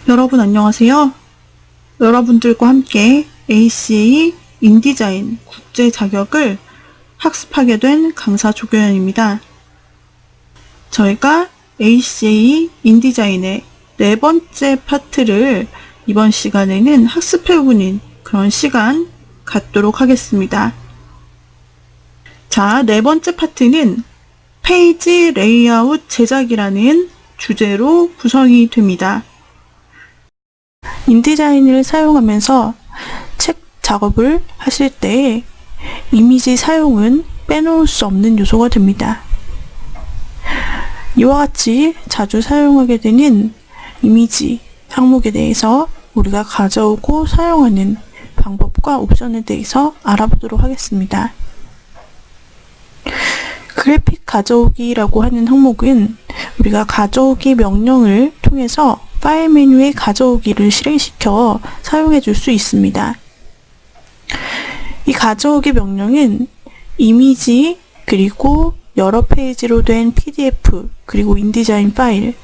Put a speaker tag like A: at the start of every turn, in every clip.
A: 여러분 안녕하세요. 여러분들과 함께 ACA 인디자인 국제 자격을 학습하게 된 강사 조교연입니다. 저희가 ACA 인디자인의 네 번째 파트를 이번 시간에는 학습해보는 그런 시간 갖도록 하겠습니다. 자, 네 번째 파트는 페이지 레이아웃 제작이라는 주제로 구성이 됩니다. 인디자인을 사용하면서 책 작업을 하실 때 이미지 사용은 빼놓을 수 없는 요소가 됩니다. 이와 같이 자주 사용하게 되는 이미지 항목에 대해서 우리가 가져오고 사용하는 방법과 옵션에 대해서 알아보도록 하겠습니다. 그래픽 가져오기라고 하는 항목은 우리가 가져오기 명령을 통해서 파일 메뉴에 가져오기를 실행시켜 사용해 줄 수 있습니다. 이 가져오기 명령은 이미지 그리고 여러 페이지로 된 PDF 그리고 인디자인 파일을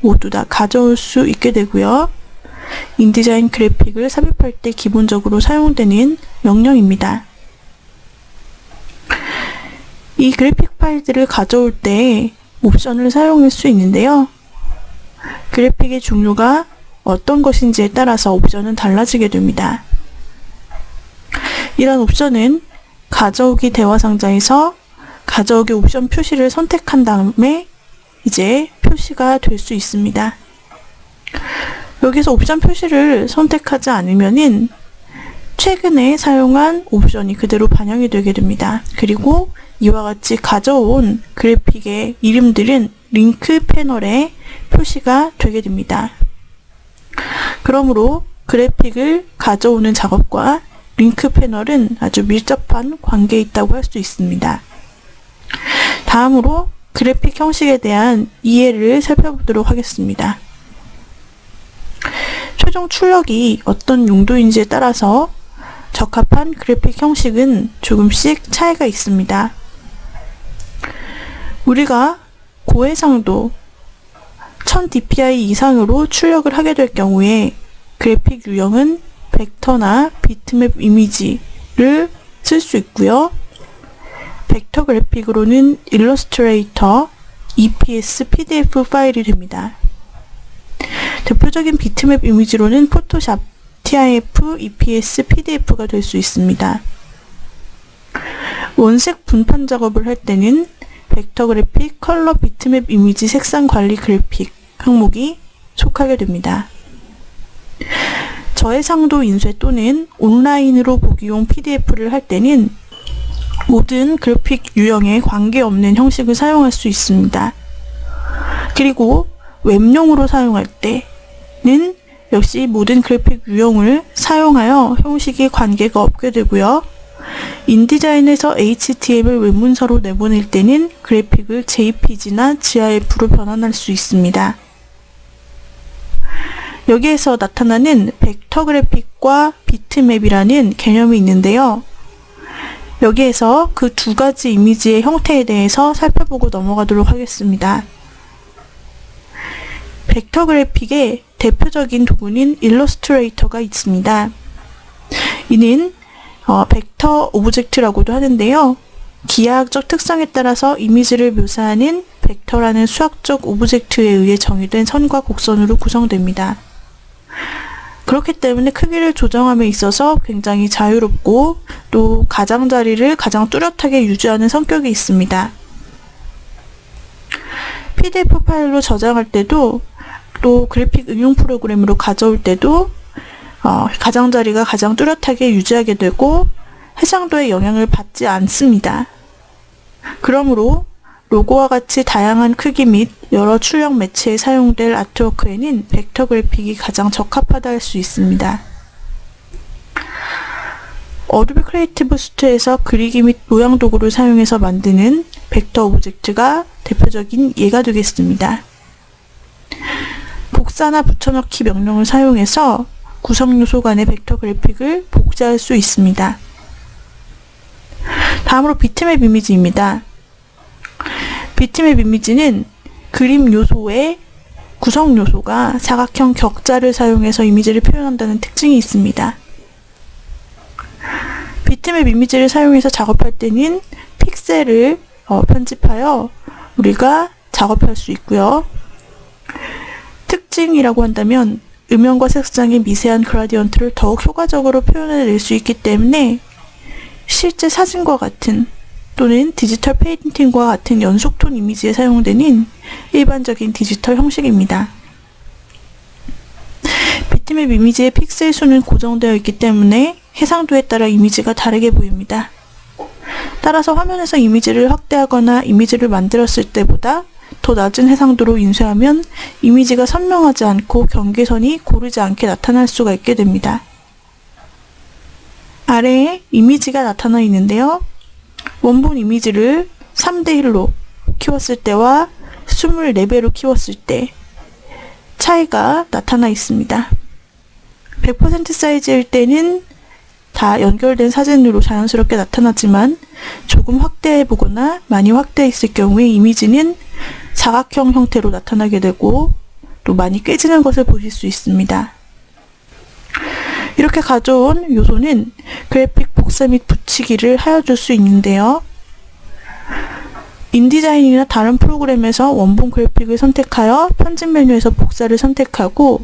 A: 모두 다 가져올 수 있게 되고요. 인디자인 그래픽을 삽입할 때 기본적으로 사용되는 명령입니다. 이 그래픽 파일들을 가져올 때 옵션을 사용할 수 있는데요. 그래픽의 종류가 어떤 것인지에 따라서 옵션은 달라지게 됩니다. 이런 옵션은 가져오기 대화 상자에서 가져오기 옵션 표시를 선택한 다음에 이제 표시가 될 수 있습니다. 여기서 옵션 표시를 선택하지 않으면은 최근에 사용한 옵션이 그대로 반영이 되게 됩니다. 그리고 이와 같이 가져온 그래픽의 이름들은 링크 패널에 표시가 되게 됩니다. 그러므로 그래픽을 가져오는 작업과 링크 패널은 아주 밀접한 관계에 있다고 할 수 있습니다. 다음으로 그래픽 형식에 대한 이해를 살펴보도록 하겠습니다. 최종 출력이 어떤 용도인지에 따라서 적합한 그래픽 형식은 조금씩 차이가 있습니다. 우리가 고해상도 1000dpi 이상으로 출력을 하게 될 경우에 그래픽 유형은 벡터나 비트맵 이미지를 쓸 수 있고요. 벡터 그래픽으로는 일러스트레이터, EPS, PDF 파일이 됩니다. 대표적인 비트맵 이미지로는 포토샵, TIF, EPS, PDF가 될 수 있습니다. 원색 분판 작업을 할 때는 벡터 그래픽, 컬러 비트맵 이미지 색상 관리 그래픽 항목이 속하게 됩니다. 저해상도 인쇄 또는 온라인으로 보기용 PDF를 할 때는 모든 그래픽 유형에 관계없는 형식을 사용할 수 있습니다. 그리고 웹용으로 사용할 때는 역시 모든 그래픽 유형을 사용하여 형식이 관계가 없게 되고요. 인디자인에서 HTML 웹문서로 내보낼 때는 그래픽을 JPG나 GIF로 변환할 수 있습니다. 여기에서 나타나는 벡터 그래픽과 비트맵이라는 개념이 있는데요. 여기에서 그 두 가지 이미지의 형태에 대해서 살펴보고 넘어가도록 하겠습니다. 벡터 그래픽의 대표적인 도구는 일러스트레이터가 있습니다. 이는 벡터 오브젝트라고도 하는데요. 기하학적 특성에 따라서 이미지를 묘사하는 벡터라는 수학적 오브젝트에 의해 정의된 선과 곡선으로 구성됩니다. 그렇기 때문에 크기를 조정함에 있어서 굉장히 자유롭고 또 가장자리를 가장 뚜렷하게 유지하는 성격이 있습니다. PDF 파일로 저장할 때도 또 그래픽 응용 프로그램으로 가져올 때도 가장자리가 가장 뚜렷하게 유지하게 되고 해상도에 영향을 받지 않습니다. 그러므로 로고와 같이 다양한 크기 및 여러 출력 매체에 사용될 아트워크에는 벡터 그래픽이 가장 적합하다 할 수 있습니다. 어도비 크리에이티브 수트에서 그리기 및 모양 도구를 사용해서 만드는 벡터 오브젝트가 대표적인 예가 되겠습니다. 복사나 붙여넣기 명령을 사용해서 구성 요소 간의 벡터 그래픽을 복제할 수 있습니다. 다음으로 비트맵 이미지입니다. 비트맵 이미지는 그림 요소에 구성 요소가 사각형 격자를 사용해서 이미지를 표현한다는 특징이 있습니다. 비트맵 이미지를 사용해서 작업할 때는 픽셀을 편집하여 우리가 작업할 수 있고요. 특징이라고 한다면 음영과 색상의 미세한 그라디언트를 더욱 효과적으로 표현해낼 수 있기 때문에 실제 사진과 같은 또는 디지털 페인팅과 같은 연속톤 이미지에 사용되는 일반적인 디지털 형식입니다. 비트맵 이미지의 픽셀 수는 고정되어 있기 때문에 해상도에 따라 이미지가 다르게 보입니다. 따라서 화면에서 이미지를 확대하거나 이미지를 만들었을 때보다 더 낮은 해상도로 인쇄하면 이미지가 선명하지 않고 경계선이 고르지 않게 나타날 수가 있게 됩니다. 아래에 이미지가 나타나 있는데요. 원본 이미지를 3:1로 키웠을 때와 24배로 키웠을 때 차이가 나타나 있습니다. 100% 사이즈일 때는 다 연결된 사진으로 자연스럽게 나타나지만 조금 확대해보거나 많이 확대했을 경우에 이미지는 사각형 형태로 나타나게 되고 또 많이 깨지는 것을 보실 수 있습니다. 이렇게 가져온 요소는 그래픽 복사 및 붙이기를 하여줄 수 있는데요. 인디자인이나 다른 프로그램에서 원본 그래픽을 선택하여 편집 메뉴에서 복사를 선택하고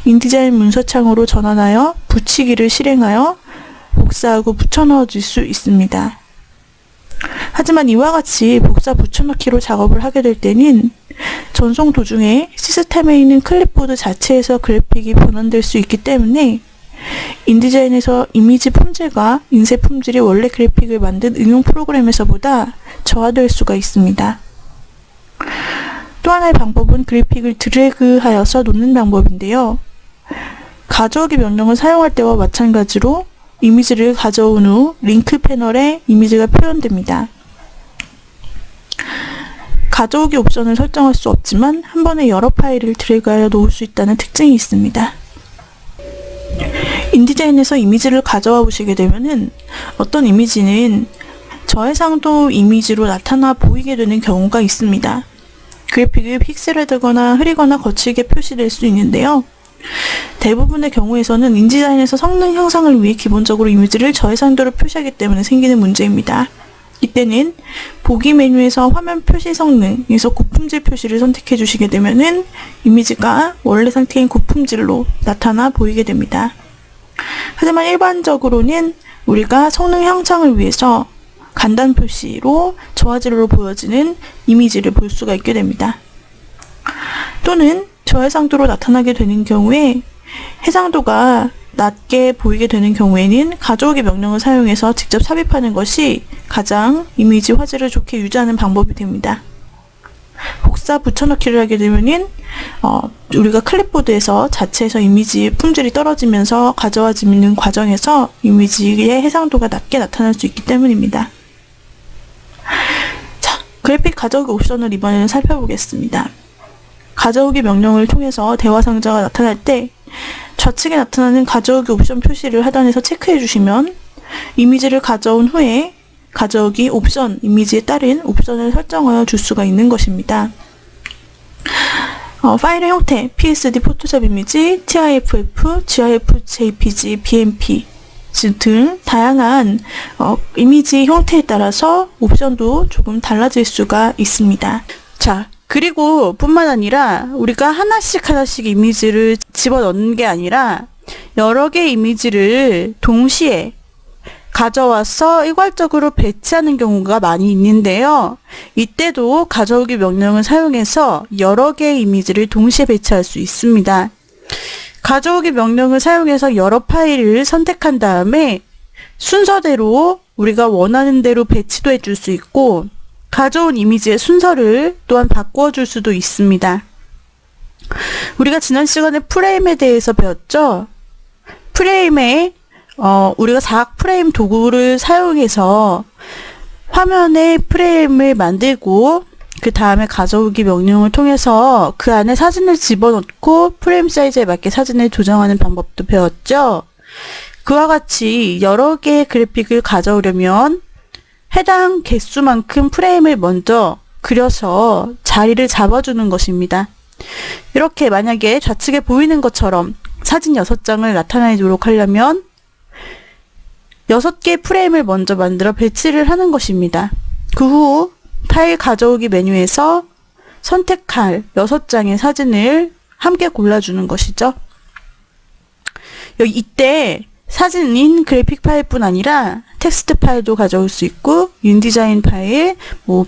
A: 인디자인 문서창으로 전환하여 붙이기를 실행하여 복사하고 붙여넣어 줄 수 있습니다. 하지만 이와 같이 복사 붙여넣기로 작업을 하게 될 때는 전송 도중에 시스템에 있는 클립보드 자체에서 그래픽이 변환될 수 있기 때문에 인디자인에서 이미지 품질과 인쇄 품질이 원래 그래픽을 만든 응용 프로그램에서보다 저하될 수가 있습니다. 또 하나의 방법은 그래픽을 드래그하여서 놓는 방법인데요. 가져오기 명령을 사용할 때와 마찬가지로 이미지를 가져온 후 링크 패널에 이미지가 표현됩니다. 가져오기 옵션을 설정할 수 없지만 한 번에 여러 파일을 드래그하여 놓을 수 있다는 특징이 있습니다. 인디자인에서 이미지를 가져와 보시게 되면은 어떤 이미지는 저해상도 이미지로 나타나 보이게 되는 경우가 있습니다. 그래픽을 픽셀화되거나 흐리거나 거칠게 표시될 수 있는데요. 대부분의 경우에서는 인디자인에서 성능 향상을 위해 기본적으로 이미지를 저해상도로 표시하기 때문에 생기는 문제입니다. 이때는 보기 메뉴에서 화면 표시 성능에서 고품질 표시를 선택해 주시게 되면은 이미지가 원래 상태인 고품질로 나타나 보이게 됩니다. 하지만 일반적으로는 우리가 성능 향상을 위해서 간단 표시로 저화질로 보여지는 이미지를 볼 수가 있게 됩니다. 또는 저해상도로 나타나게 되는 경우에 해상도가 낮게 보이게 되는 경우에는 가져오기 명령을 사용해서 직접 삽입하는 것이 가장 이미지 화질을 좋게 유지하는 방법이 됩니다. 복사 붙여넣기를 하게 되면은 우리가 클립보드에서 자체에서 이미지 품질이 떨어지면서 가져와지는 과정에서 이미지의 해상도가 낮게 나타날 수 있기 때문입니다. 자, 그래픽 가져오기 옵션을 이번에는 살펴보겠습니다. 가져오기 명령을 통해서 대화 상자가 나타날 때 좌측에 나타나는 가져오기 옵션 표시를 하단에서 체크해 주시면 이미지를 가져온 후에 가져오기 옵션, 이미지에 따른 옵션을 설정하여 줄 수가 있는 것입니다. 파일의 형태, PSD, 포토샵 이미지, TIFF, GIF, JPG, BMP 등 다양한 이미지 형태에 따라서 옵션도 조금 달라질 수가 있습니다. 자, 그리고 뿐만 아니라 우리가 하나씩 이미지를 집어넣는 게 아니라 여러 개의 이미지를 동시에 가져와서 일괄적으로 배치하는 경우가 많이 있는데요. 이때도 가져오기 명령을 사용해서 여러 개의 이미지를 동시에 배치할 수 있습니다. 가져오기 명령을 사용해서 여러 파일을 선택한 다음에 순서대로 우리가 원하는 대로 배치도 해줄 수 있고 가져온 이미지의 순서를 또한 바꾸어 줄 수도 있습니다. 우리가 지난 시간에 프레임에 대해서 배웠죠? 프레임에 우리가 사각 프레임 도구를 사용해서 화면에 프레임을 만들고 그 다음에 가져오기 명령을 통해서 그 안에 사진을 집어넣고 프레임 사이즈에 맞게 사진을 조정하는 방법도 배웠죠? 그와 같이 여러 개의 그래픽을 가져오려면 해당 개수만큼 프레임을 먼저 그려서 자리를 잡아주는 것입니다. 이렇게 만약에 좌측에 보이는 것처럼 사진 6장을 나타내도록 하려면 6개의 프레임을 먼저 만들어 배치를 하는 것입니다. 그 후 파일 가져오기 메뉴에서 선택할 6장의 사진을 함께 골라주는 것이죠. 이때 사진인 그래픽 파일뿐 아니라 텍스트 파일도 가져올 수 있고 인디자인 파일,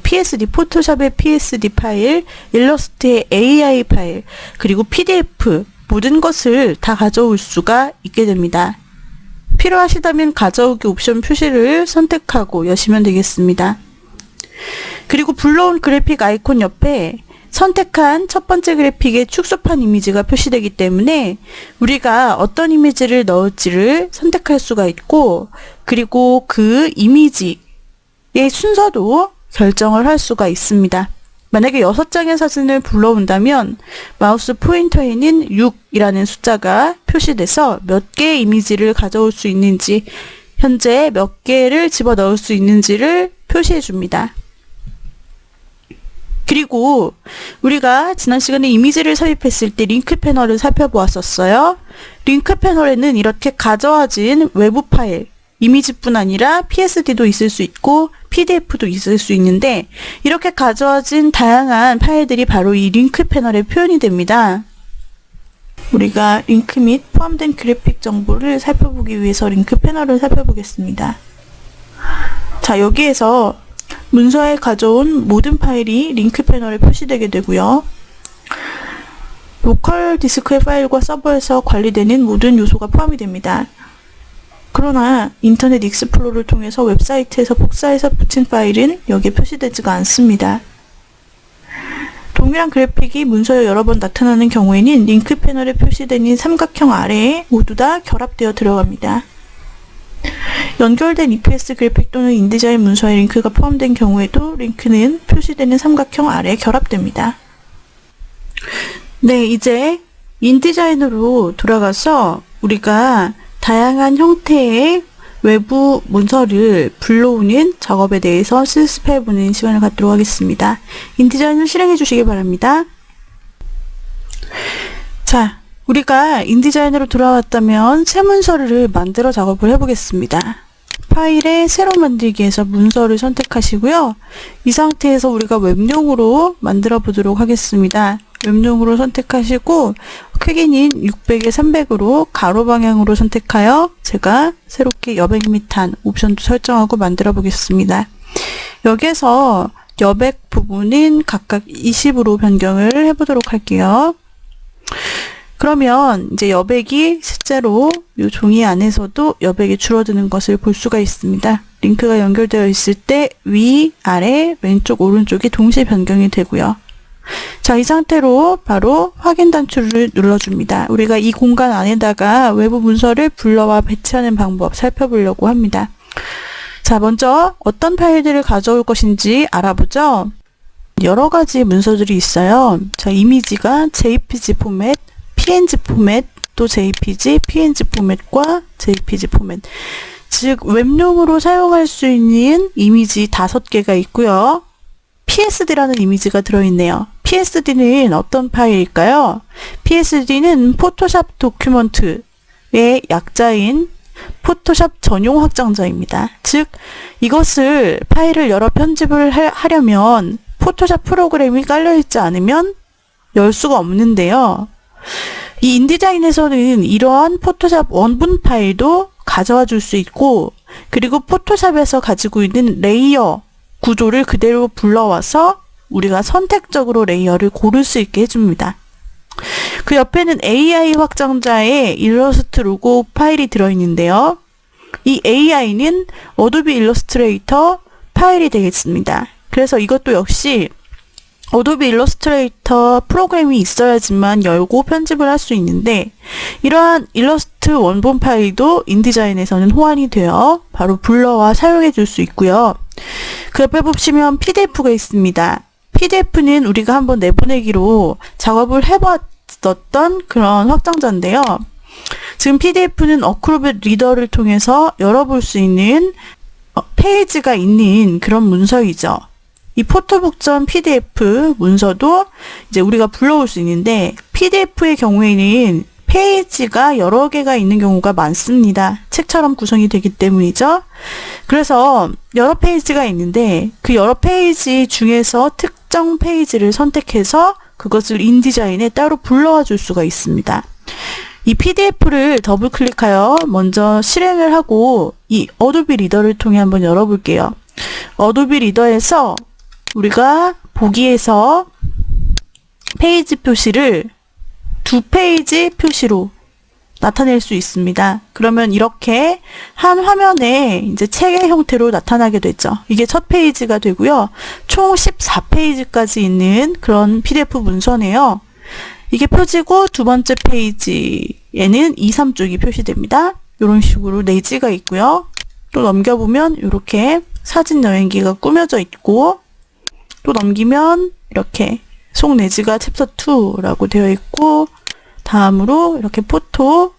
A: PSD, 포토샵의 PSD 파일, 일러스트의 AI 파일, 그리고 PDF 모든 것을 다 가져올 수가 있게 됩니다. 필요하시다면 가져오기 옵션 표시를 선택하고 여시면 되겠습니다. 그리고 불러온 그래픽 아이콘 옆에 선택한 첫 번째 그래픽의 축소판 이미지가 표시되기 때문에 우리가 어떤 이미지를 넣을지를 선택할 수가 있고, 그리고 그 이미지의 순서도 결정을 할 수가 있습니다. 만약에 6장의 사진을 불러온다면 마우스 포인터에는 6이라는 숫자가 표시돼서 몇 개의 이미지를 가져올 수 있는지, 현재 몇 개를 집어넣을 수 있는지를 표시해 줍니다. 그리고 우리가 지난 시간에 이미지를 삽입했을 때 링크 패널을 살펴보았었어요. 링크 패널에는 이렇게 가져와진 외부 파일, 이미지뿐 아니라 PSD도 있을 수 있고 PDF도 있을 수 있는데, 이렇게 가져와진 다양한 파일들이 바로 이 링크 패널에 표현이 됩니다. 우리가 링크 및 포함된 그래픽 정보를 살펴보기 위해서 링크 패널을 살펴보겠습니다. 자, 여기에서 문서에 가져온 모든 파일이 링크 패널에 표시되게 되고요. 로컬 디스크의 파일과 서버에서 관리되는 모든 요소가 포함이 됩니다. 그러나 인터넷 익스플로러를 통해서 웹사이트에서 복사해서 붙인 파일은 여기에 표시되지가 않습니다. 동일한 그래픽이 문서에 여러 번 나타나는 경우에는 링크 패널에 표시되는 삼각형 아래에 모두 다 결합되어 들어갑니다. 연결된 EPS 그래픽 또는 인디자인 문서에 링크가 포함된 경우에도 링크는 표시되는 삼각형 아래에 결합됩니다. 네, 이제 인디자인으로 돌아가서 우리가 다양한 형태의 외부 문서를 불러오는 작업에 대해서 실습해보는 시간을 갖도록 하겠습니다. 인디자인을 실행해 주시기 바랍니다. 자, 우리가 인디자인으로 돌아왔다면 새 문서를 만들어 작업을 해보겠습니다. 파일에 새로 만들기에서 문서를 선택하시고요. 이 상태에서 우리가 웹용으로 만들어 보도록 하겠습니다. 웹용으로 선택하시고 크기는 600에 300으로 가로 방향으로 선택하여 제가 새롭게 여백 및 단 옵션도 설정하고 만들어 보겠습니다. 여기에서 여백 부분은 각각 20으로 변경을 해보도록 할게요. 그러면 이제 여백이 실제로 이 종이 안에서도 여백이 줄어드는 것을 볼 수가 있습니다. 링크가 연결되어 있을 때 위, 아래, 왼쪽, 오른쪽이 동시에 변경이 되고요. 자, 이 상태로 바로 확인 단추를 눌러줍니다. 우리가 이 공간 안에다가 외부 문서를 불러와 배치하는 방법 살펴보려고 합니다. 자, 먼저 어떤 파일들을 가져올 것인지 알아보죠. 여러 가지 문서들이 있어요. 자, 이미지가 JPG 포맷, PNG 포맷, 또 JPG, PNG 포맷과 JPG 포맷. 즉, 웹용으로 사용할 수 있는 이미지 5개가 있고요. PSD라는 이미지가 들어있네요. PSD는 어떤 파일일까요? PSD는 포토샵 도큐먼트의 약자인 포토샵 전용 확장자입니다. 즉, 이것을 파일을 열어 편집을 하려면 포토샵 프로그램이 깔려있지 않으면 열 수가 없는데요. 이 인디자인에서는 이러한 포토샵 원본 파일도 가져와 줄 수 있고, 그리고 포토샵에서 가지고 있는 레이어 구조를 그대로 불러와서 우리가 선택적으로 레이어를 고를 수 있게 해줍니다. 그 옆에는 AI 확장자의 일러스트 로고 파일이 들어있는데요. 이 AI는 어도비 일러스트레이터 파일이 되겠습니다. 그래서 이것도 역시 어도비 일러스트레이터 프로그램이 있어야지만 열고 편집을 할 수 있는데, 이러한 일러스트 원본 파일도 인디자인에서는 호환이 되어 바로 불러와 사용해 줄 수 있고요. 그 옆에 보시면 PDF가 있습니다. PDF는 우리가 한번 내보내기로 작업을 해봤었던 그런 확장자인데요. 지금 PDF는 어크로벳 리더를 통해서 열어볼 수 있는 페이지가 있는 그런 문서이죠. 이 포토북 PDF 문서도 이제 우리가 불러올 수 있는데 PDF의 경우에는 페이지가 여러 개가 있는 경우가 많습니다. 책처럼 구성이 되기 때문이죠. 그래서 여러 페이지가 있는데 그 여러 페이지 중에서 특정 페이지를 선택해서 그것을 인디자인에 따로 불러와 줄 수가 있습니다. 이 PDF를 더블 클릭하여 먼저 실행을 하고 이 어도비 리더를 통해 한번 열어볼게요. 어도비 리더에서 우리가 보기에서 페이지 표시를 2페이지 표시로 나타낼 수 있습니다. 그러면 이렇게 한 화면에 이제 책의 형태로 나타나게 되죠. 이게 첫 페이지가 되고요. 총 14페이지까지 있는 그런 PDF 문서네요. 이게 펴지고 두 번째 페이지에는 2, 3쪽이 표시됩니다. 이런 식으로 내지가 있고요. 또 넘겨보면 이렇게 사진 여행기가 꾸며져 있고 또 넘기면 이렇게 속 내지가 챕터 2라고 되어 있고 다음으로 이렇게 포토,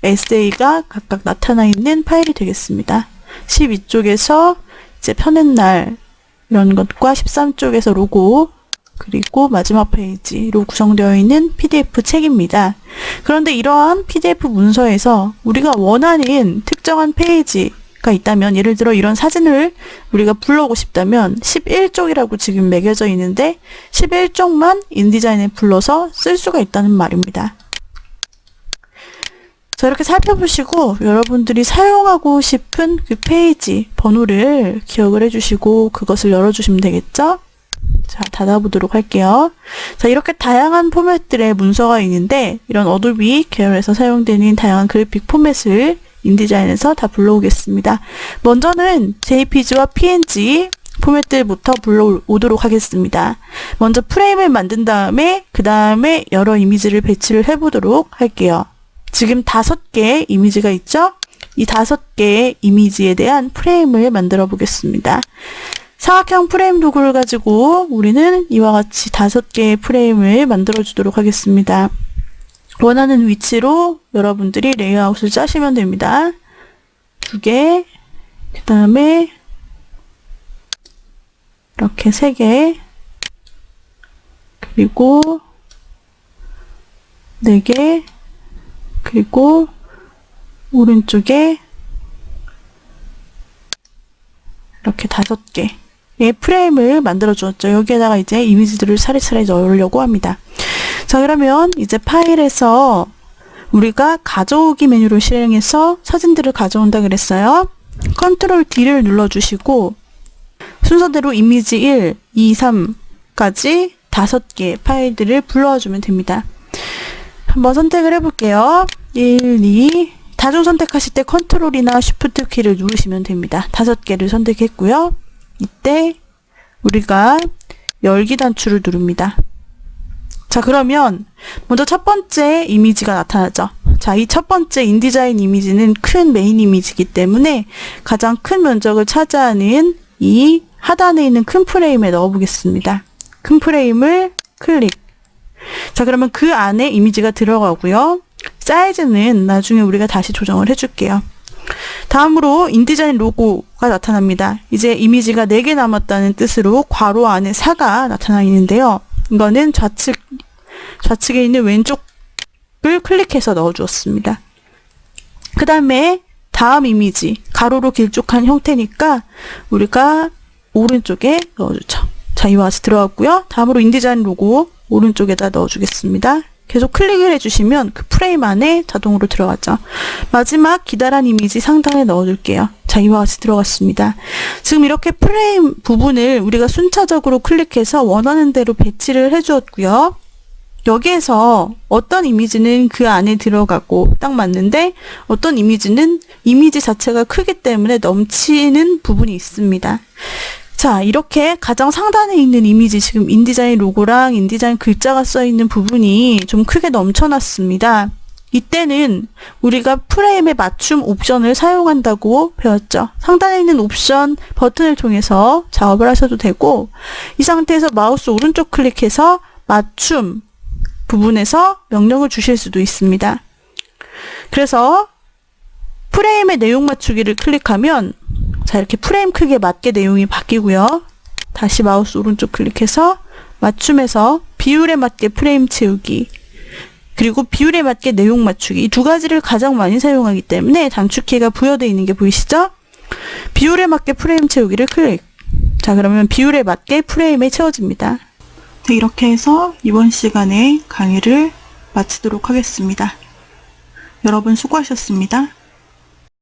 A: 에세이가 각각 나타나 있는 파일이 되겠습니다. 12쪽에서 이제 펴낸 날 이런 것과 13쪽에서 로고 그리고 마지막 페이지로 구성되어 있는 PDF 책입니다. 그런데 이러한 PDF 문서에서 우리가 원하는 특정한 페이지가 있다면 예를 들어 이런 사진을 우리가 불러오고 싶다면 11쪽이라고 지금 매겨져 있는데 11쪽만 인디자인에 불러서 쓸 수가 있다는 말입니다. 자, 이렇게 살펴보시고 여러분들이 사용하고 싶은 그 페이지 번호를 기억을 해주시고 그것을 열어주시면 되겠죠? 자, 닫아보도록 할게요. 자, 이렇게 다양한 포맷들의 문서가 있는데 이런 어도비 계열에서 사용되는 다양한 그래픽 포맷을 인디자인에서 다 불러오겠습니다. 먼저는 JPG와 PNG 포맷들부터 불러오도록 하겠습니다. 먼저 프레임을 만든 다음에 그 다음에 여러 이미지를 배치를 해보도록 할게요. 지금 5개의 이미지가 있죠? 이 5개의 이미지에 대한 프레임을 만들어 보겠습니다. 사각형 프레임 도구를 가지고 우리는 이와 같이 5개의 프레임을 만들어 주도록 하겠습니다. 원하는 위치로 여러분들이 레이아웃을 짜시면 됩니다. 2개, 그 다음에 이렇게 3개, 그리고 4개, 그리고 오른쪽에 이렇게 5개의 프레임을 만들어 주었죠. 여기에다가 이제 이미지들을 차례차례 넣으려고 합니다. 자, 그러면 이제 파일에서 우리가 가져오기 메뉴를 실행해서 사진들을 가져온다 그랬어요. 컨트롤 D를 눌러주시고 순서대로 이미지 1, 2, 3까지 5개 파일들을 불러와 주면 됩니다. 한번 선택을 해볼게요. 1, 2, 다중 선택하실 때 컨트롤이나 쉬프트 키를 누르시면 됩니다. 5개를 선택했고요. 이때 우리가 열기 단추를 누릅니다. 자, 그러면 먼저 첫 번째 이미지가 나타나죠. 자, 이 첫 번째 인디자인 이미지는 큰 메인 이미지이기 때문에 가장 큰 면적을 차지하는 이 하단에 있는 큰 프레임에 넣어 보겠습니다. 큰 프레임을 클릭. 자, 그러면 그 안에 이미지가 들어가고요. 사이즈는 나중에 우리가 다시 조정을 해줄게요. 다음으로 인디자인 로고가 나타납니다. 이제 이미지가 4개 남았다는 뜻으로 괄호 안에 4가 나타나 있는데요. 이거는 좌측에 있는 왼쪽을 클릭해서 넣어주었습니다. 그 다음에 다음 이미지, 가로로 길쭉한 형태니까 우리가 오른쪽에 넣어주죠. 자, 이와 같이 들어갔고요. 다음으로 인디자인 로고 오른쪽에다 넣어주겠습니다. 계속 클릭을 해주시면 그 프레임 안에 자동으로 들어가죠. 마지막 기다란 이미지 상단에 넣어줄게요. 자, 이와 같이 들어갔습니다. 지금 이렇게 프레임 부분을 우리가 순차적으로 클릭해서 원하는 대로 배치를 해주었고요. 여기에서 어떤 이미지는 그 안에 들어가고 딱 맞는데 어떤 이미지는 이미지 자체가 크기 때문에 넘치는 부분이 있습니다. 자, 이렇게 가장 상단에 있는 이미지, 지금 인디자인 로고랑 인디자인 글자가 써있는 부분이 좀 크게 넘쳐났습니다. 이때는 우리가 프레임의 맞춤 옵션을 사용한다고 배웠죠. 상단에 있는 옵션 버튼을 통해서 작업을 하셔도 되고, 이 상태에서 마우스 오른쪽 클릭해서 맞춤 부분에서 명령을 주실 수도 있습니다. 그래서 프레임의 내용 맞추기를 클릭하면 자, 이렇게 프레임 크기에 맞게 내용이 바뀌고요. 다시 마우스 오른쪽 클릭해서 맞춤에서 비율에 맞게 프레임 채우기, 그리고 비율에 맞게 내용 맞추기, 이 두 가지를 가장 많이 사용하기 때문에 단축키가 부여되어 있는 게 보이시죠? 비율에 맞게 프레임 채우기를 클릭. 자, 그러면 비율에 맞게 프레임에 채워집니다. 네, 이렇게 해서 이번 시간에 강의를 마치도록 하겠습니다. 여러분 수고하셨습니다.